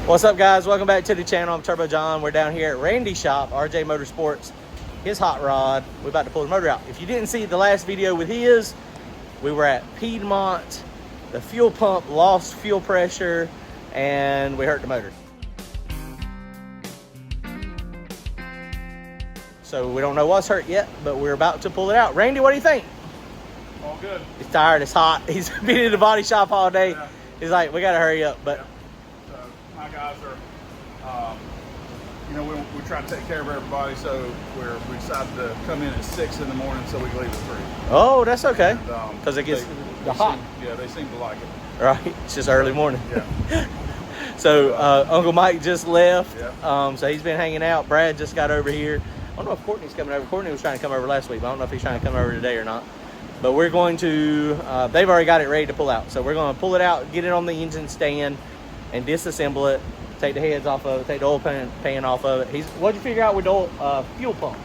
What's up, guys? Welcome back to the channel. I'm Turbo John. We're down here at Randy's shop, RJ Motorsports, his hot rod. We're about to pull the motor out. If you didn't see the last video with his, we were at Piedmont. The fuel pump lost fuel pressure and we hurt the motor. So we don't know what's hurt yet, but we're about to pull it out. Randy, what do you think? All good. He's tired, it's hot. He's been in the body shop all day. Yeah. He's like, we gotta hurry up. But So my guys are, we try to take care of everybody, so we decided to come in at 6 in the morning so we can leave at 3. oh, that's okay, And, because it gets the hot. They seem to like it. Right, it's just early morning. Yeah. So Uncle Mike just left. Yeah. So he's been hanging out. Brad just got over here. I don't know if Courtney's coming over. Courtney was trying to come over last week, but I don't know if he's trying to come over today or not. But we're going to, they've already got it ready to pull out. So we're going to pull it out, get it on the engine stand, and disassemble it. Take the heads off of it, take the oil pan off of it. What'd you figure out with the fuel pump?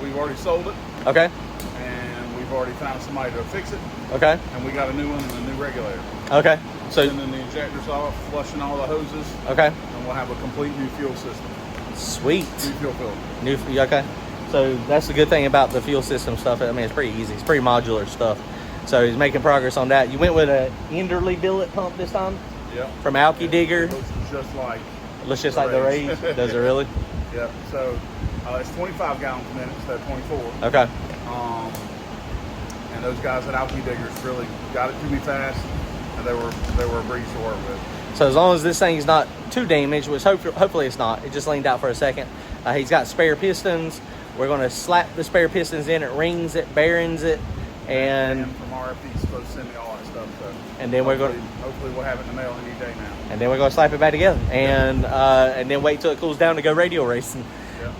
We've already sold it. Okay. And we've already found somebody to fix it. Okay. And we got a new one and a new regulator. Okay. So sending the injectors off, flushing all the hoses. Okay. And we'll have a complete new fuel system. Sweet. New fuel filter. Okay. So that's the good thing about the fuel system stuff. I mean, it's pretty easy. It's pretty modular stuff. So he's making progress on that. You went with a Enderley billet pump this time? Yeah. From Alki Digger? It looks just like the Rays. Does it really? Yeah. So it's 25 gallons a minute instead of 24. Okay. And those guys at Alki Diggers really got it to me fast, and they were a breeze to work with. So as long as this thing's not too damaged, which hopefully it's not, it just leaned out for a second. He's got spare pistons. We're going to slap the spare pistons in. It rings it, bearings it, and from RFP is supposed to send me all that stuff. So and then hopefully we'll have it in the mail any day now. And then we're going to slap it back together, and then wait till it cools down to go radio racing. Yeah.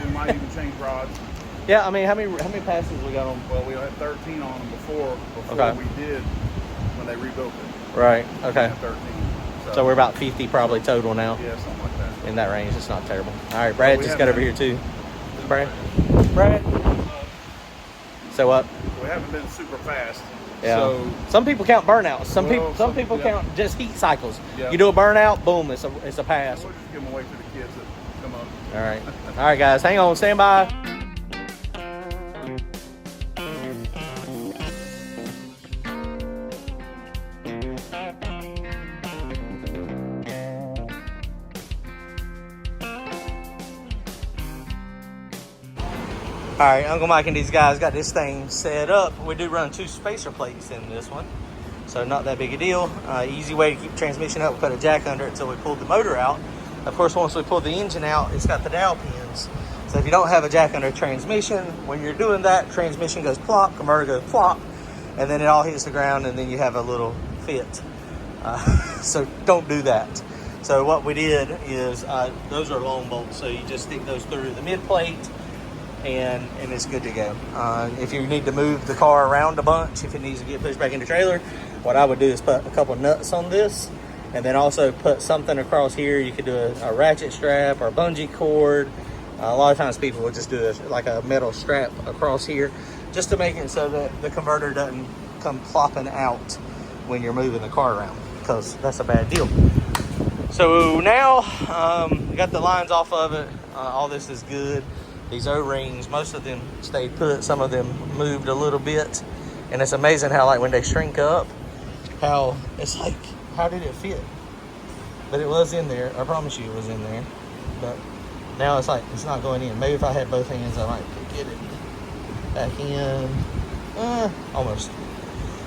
We might even change rods. Yeah, I mean, how many passes we got on? Well, we had 13 on them before okay. we did when they rebuilt it. Right. Okay. 13. So we're about 50 probably total now. Yeah, something like that. In that range, it's not terrible. All right, Brad just got over here too. Brad. So what? We haven't been super fast. Yeah. So some people count burnouts. Some people count just heat cycles. Yeah. You do a burnout, boom, it's a pass. We'll just give them away to the kids that come up. All right, guys, hang on, stand by. All right, Uncle Mike and these guys got this thing set up. We do run 2 spacer plates in this one, so not that big a deal. Easy way to keep the transmission up. We put a jack under it until we pulled the motor out. Of course, once we pull the engine out, it's got the dowel pins. So if you don't have a jack under transmission, when you're doing that, transmission goes plop, converter goes plop, and then it all hits the ground, and then you have a little fit. So don't do that. So what we did is, those are long bolts, so you just stick those through the mid plate, and it's good to go. If you need to move the car around a bunch, if it needs to get pushed back in the trailer, what I would do is put a couple nuts on this, and then also put something across here. You could do a ratchet strap or a bungee cord. A lot of times people will just do like a metal strap across here, just to make it so that the converter doesn't come plopping out when you're moving the car around, because that's a bad deal. So now we got the lines off of it. All this is good. These O-rings, most of them stayed put, some of them moved a little bit, and it's amazing how, like, when they shrink up, how it's like, how did it fit? But it was in there. I promise you it was in there. But now it's like it's not going in. Maybe if I had both hands, I might get it back in. Almost.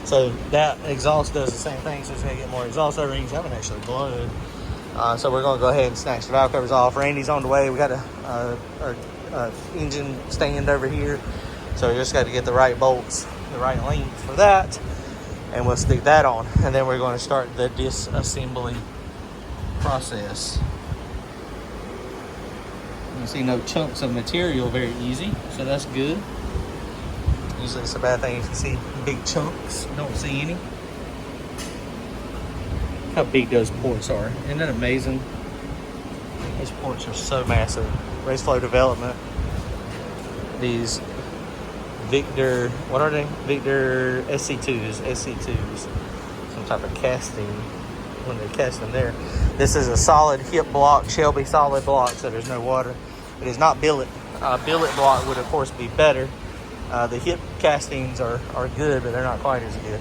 So that exhaust does the same thing. So it's gonna get more exhaust. O-rings haven't actually blown. So we're gonna go ahead and snatch the valve covers off. Randy's on the way. We got our engine stand over here, so we just got to get the right bolts, the right length for that, and we'll stick that on, and then we're going to start the disassembly process. You see no chunks of material, very easy, so that's good. Usually it's a bad thing if you see big chunks. Don't see any. How big those ports are. Isn't that amazing? These ports are so massive. Race Flow Development. These Victor, what are they? Victor SC2s. Some type of casting when they cast them there. This is a solid hip block, Shelby solid block, so there's no water. It is not billet. Billet block would of course be better. The hip castings are good, but they're not quite as good.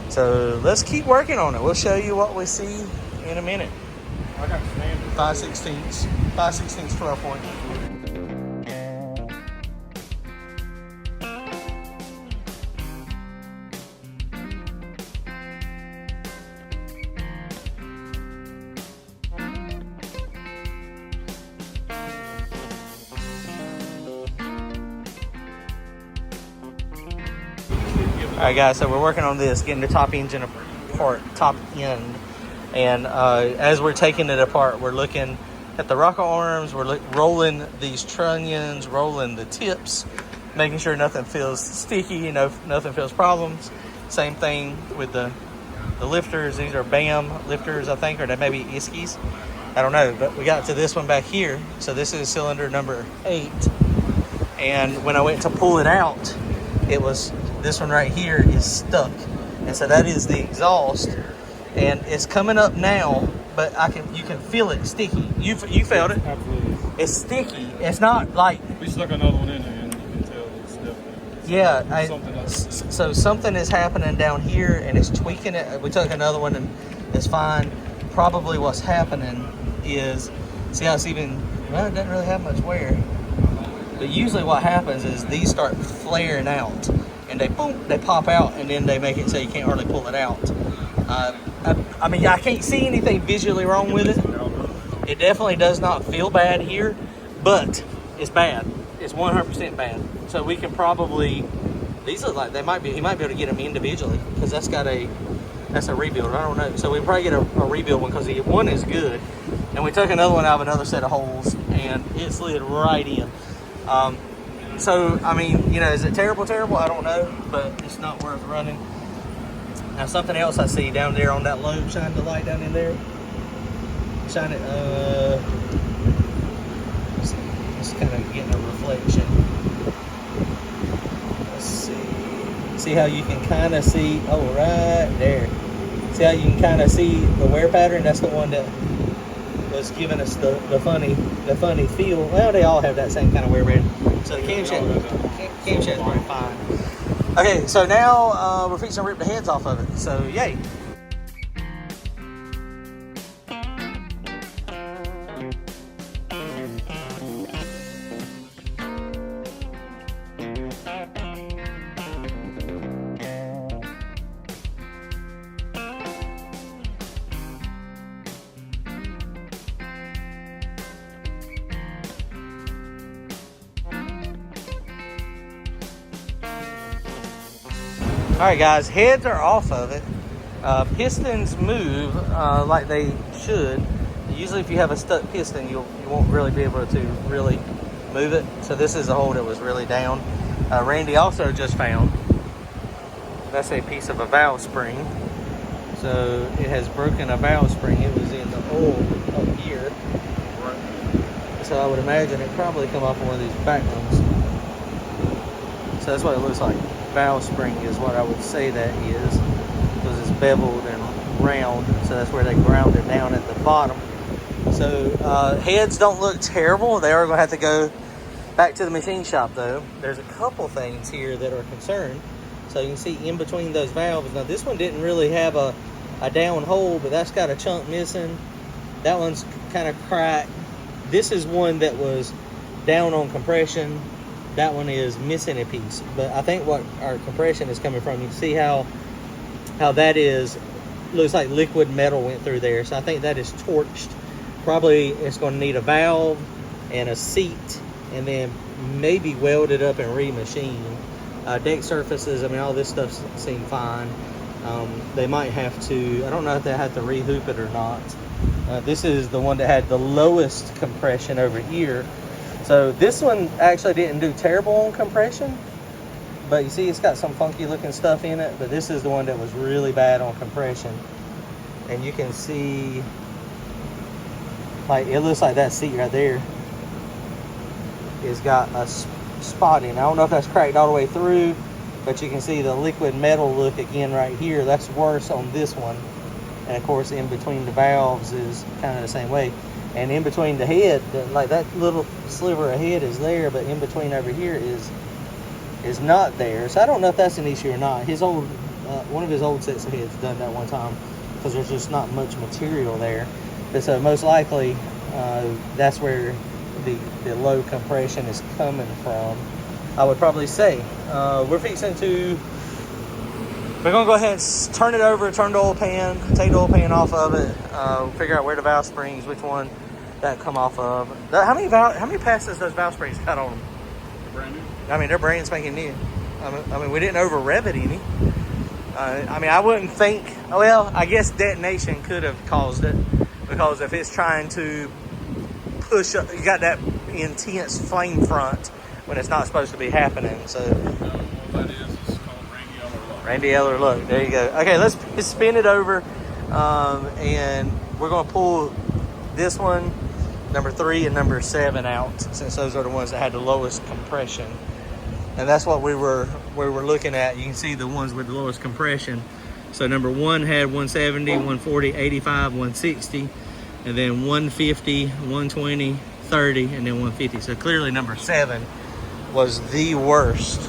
So let's keep working on it. We'll show you what we see in a minute. I got standard 5/16 12 point. All right, guys, so we're working on this, getting the top engine apart, top end. And as we're taking it apart, we're looking at the rocker arms, we're rolling these trunnions, rolling the tips, making sure nothing feels sticky, nothing feels problems. Same thing with the lifters. These are BAM lifters, I think, or they may be Iskies. I don't know, but we got to this one back here. So this is cylinder number 8. And when I went to pull it out, this one right here is stuck. And so that is the exhaust. And it's coming up now, but you can feel it sticky. You felt it? Absolutely. It's sticky. It's not like... We stuck another one in there and you can tell it's definitely... Yeah. So something is happening down here and it's tweaking it. We took another one and it's fine. Probably what's happening is... See how it's even... Well, it doesn't really have much wear. But usually what happens is these start flaring out. And they pop out, and then they make it so you can't hardly pull it out. I mean, I can't see anything visually wrong with it. It definitely does not feel bad here, but it's bad. It's 100% bad. So we can probably, these look like he might be able to get them individually, because that's a rebuild. I don't know. So we can probably get a rebuild one, because the one is good. And we took another one out of another set of holes, and it slid right in. So, I mean, is it terrible? I don't know, but it's not worth running. Now, something else I see down there on that lobe, shine the light down in there. Shine it, it's kind of getting a reflection. Let's see. See how you can kind of see, right there. See how you can kind of see the wear pattern? That's the one that was giving us the funny feel. Well, they all have that same kind of wear pattern. So the camshaft is pretty fine. Okay, so now we're fixing to rip the heads off of it. So yay. All right, guys, heads are off of it. Pistons move like they should. Usually if you have a stuck piston, you won't really be able to really move it. So this is a hole that was really down. Randy also just found, that's a piece of a valve spring. So it has broken a valve spring. It was in the oil up here. So I would imagine it probably come off one of these back ones. So that's what it looks like. Valve spring is what I would say that is, because it's beveled and round, so that's where they ground it down at the bottom. So heads don't look terrible. They are going to have to go back to the machine shop though. There's a couple things here that are concerned. So you can see in between those valves. Now this one didn't really have a down hole, but that's got a chunk missing. That one's kind of cracked. This is one that was down on compression. That one is missing a piece, but I think what our compression is coming from, you can see how that is, looks like liquid metal went through there. So I think that is torched. Probably it's going to need a valve and a seat, and then maybe welded up and remachined. Deck surfaces, I mean, all this stuff seemed fine. They might have to, I don't know if they have to re-hoop it or not. This is the one that had the lowest compression over here. So this one actually didn't do terrible on compression, but you see it's got some funky looking stuff in it. But this is the one that was really bad on compression. And you can see, like, it looks like that seat right there has got a spot in. I don't know if that's cracked all the way through, but you can see the liquid metal look again right here. That's worse on this one. And of course, in between the valves is kind of the same way. And in between the head, like that little sliver of head is there, but in between over here is not there. So I don't know if that's an issue or not. His old, one of his old sets of heads done that one time because there's just not much material there. But so most likely, that's where the low compression is coming from, I would probably say. We're gonna go ahead and turn it over, turn the oil pan, take the oil pan off of it, figure out where the valve springs, which one that come off of. How many passes those valve springs got on them? Brand new. I mean, they're brand spanking new. I mean, we didn't over rev it any. I mean, I wouldn't think. Well, I guess detonation could have caused it, because if it's trying to push up, you got that intense flame front when it's not supposed to be happening. So. What that is called Randy Eller, look, there you go. Okay, let's spin it over, and we're going to pull this one, number 3 and number 7 out, since those are the ones that had the lowest compression. And that's what we were looking at. You can see the ones with the lowest compression. So number 1 had 170, 140, 85, 160, and then 150, 120, 30, and then 150. So clearly number 7 was the worst.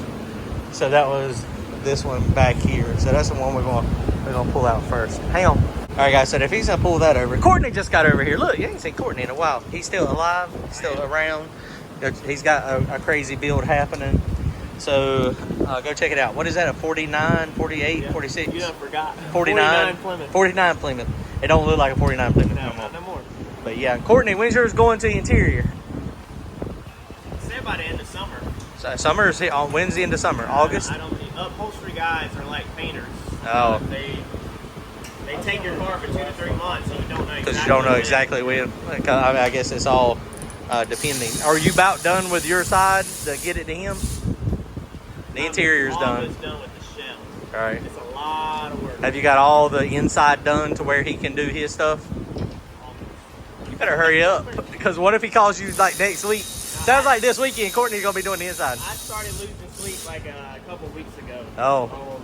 So that was this one back here. So that's the one we're gonna pull out first. Hang on. All right, guys. So if he's gonna pull that over, Courtney just got over here. Look, you ain't seen Courtney in a while. He's still alive. He's still around. He's got a crazy build happening. So go check it out. What is that? A 49, 48, 46? You done forgot. 49 Plymouth. 49 Plymouth. It don't look like a 49 Plymouth no more. No more. But yeah, Courtney, when's yours going to the interior? Say by the end of summer. So summer is on Wednesday into summer. August. I don't think upholstery guys are like painters. Oh. They take your car for 2 to 3 months, so you don't know exactly. Because you don't know exactly when. I guess it's all depending. Are you about done with your side to get it to him? The interior's done. Almost done with the shell. All right. It's a lot of work. Have you got all the inside done to where he can do his stuff? You better hurry up, because what if he calls you like next week? Sounds like this weekend Courtney's gonna be doing the inside. I started losing sleep like a couple weeks ago. Oh.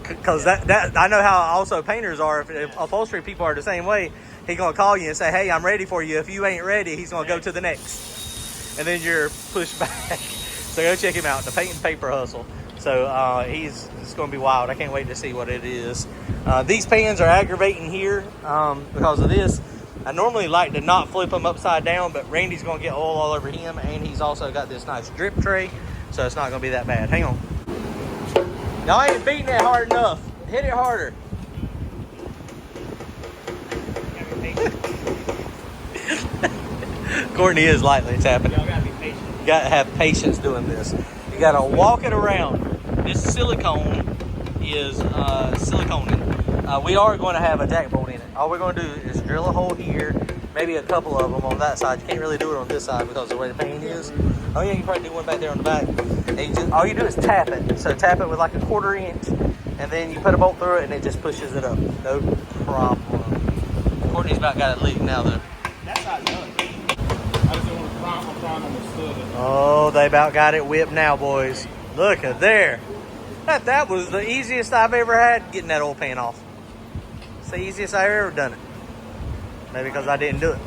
Because that I know how also painters are. If upholstery people are the same way, he's gonna call you and say, "Hey, I'm ready for you." If you ain't ready, he's gonna go to the next, and then you're pushed back. So go check him out, the Paint and Paper Hustle. So it's gonna be wild. I can't wait to see what it is. These pans are aggravating here because of this. I normally like to not flip them upside down, but Randy's gonna get oil all over him, and he's also got this nice drip tray, so it's not gonna be that bad. Hang on. Y'all ain't beating it hard enough. Hit it harder. Courtney is lightly tapping. Y'all gotta be patient. You gotta have patience doing this. You gotta walk it around. This silicone is siliconing. We are going to have a jack bolt in it. All we're going to do is drill a hole here, maybe a couple of them on that side. You can't really do it on this side because of the way the paint is. Oh yeah, you can probably do one back there on the back. And all you do is tap it. So tap it with like a 1/4 inch, and then you put a bolt through it, and it just pushes it up. No problem. Courtney's about got it leaked now though. That's how it's done. I just don't want to prime on the stud. Oh, they about got it whipped now, boys. Look at there. That was the easiest I've ever had getting that oil pan off. It's the easiest I've ever done it. Maybe because I didn't do it.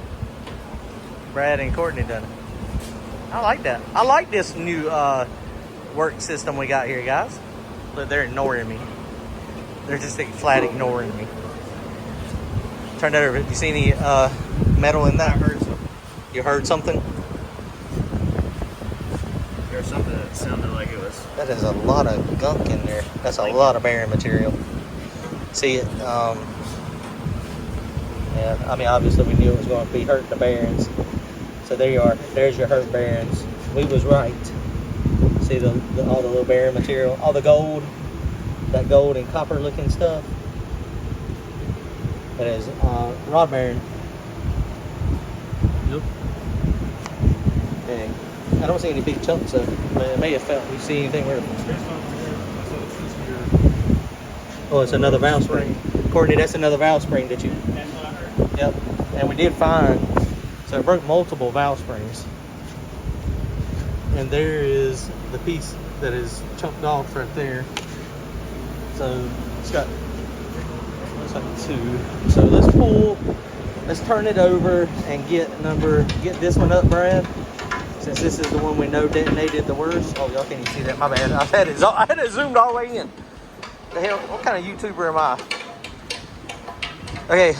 Brad and Courtney done it. I like that. I like this new work system we got here, guys. Look, they're ignoring me. They're just flat ignoring me. Turn that over. You see any metal in that? I heard something. You heard something? There's something that sounded like it was. That is a lot of gunk in there. That's a lot of bearing material. See it? Yeah, I mean, obviously we knew it was going to be hurting the bearings. So there you are. There's your hurt bearings. We was right. See all the little bearing material, all the gold, that gold and copper looking stuff. That is rod bearing. Yep. Dang. I don't see any big chunks of it, but it may have felt. You see anything where? Oh, it's another valve spring. Courtney, that's another valve spring that you. That's what I heard. Yep. And we did find. So it broke multiple valve springs. And there is the piece that is chunked off right there. So it's got Looks like 2. So let's pull, let's turn it over and get this one up, Brad. Since this is the one we know detonated the worst. Oh, y'all can't even see that, my bad. I had it zoomed all the way in. The hell, what kind of YouTuber am I? Okay,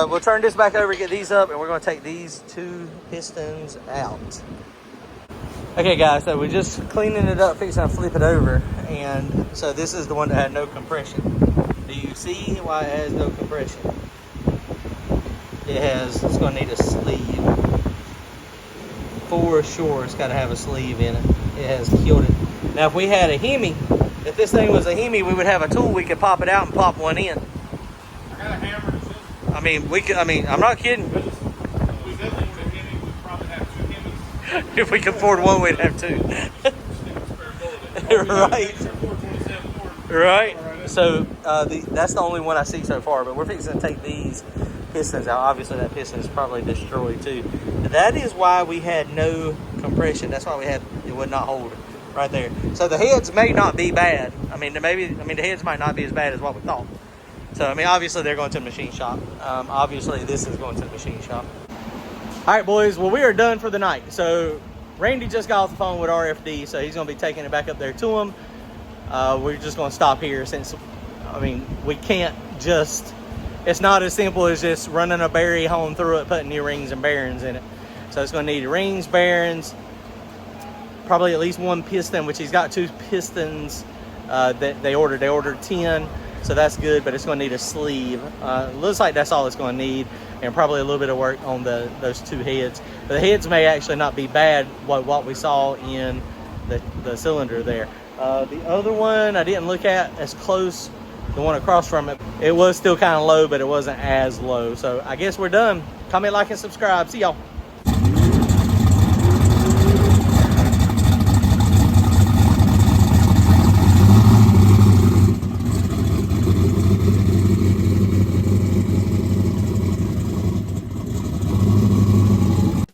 we'll turn this back over, get these up, and we're gonna take these 2 pistons out. Okay guys, so we're just cleaning it up, fixing to flip it over, and so this is the one that had no compression. Do you see why it has no compression? It's gonna need a sleeve. For sure, it's gotta have a sleeve in it. It has killed it. Now if we had a Hemi, if this thing was a Hemi, we would have a tool, we could pop it out and pop one in. I got a hammer and scissors. I mean, I'm not kidding. We definitely would have Hemi, we'd probably have 2 Hemis. If we could afford one, we'd have 2. Right. Right. So that's the only one I see so far, but we're fixing to take these pistons out. Obviously that piston is probably destroyed too. That is why we had no compression. That's why it would not hold right there. So the heads may not be bad. The heads might not be as bad as what we thought. So obviously they're going to the machine shop. Obviously this is going to the machine shop. All right, boys, well, we are done for the night. So Randy just got off the phone with RFD, so he's going to be taking it back up there to him. We're just going to stop here since, we can't just, it's not as simple as just running a Barry home through it, putting new rings and bearings in it. So it's going to need rings, bearings, probably at least 1 piston, which he's got 2 pistons that they ordered. They ordered 10, so that's good, but it's going to need a sleeve. Looks like that's all it's going to need, and probably a little bit of work on those 2 heads. But the heads may actually not be bad, what we saw in the cylinder there. The other one I didn't look at as close, the one across from it. It was still kind of low, but it wasn't as low. So I guess we're done. Comment, like, and subscribe. See y'all.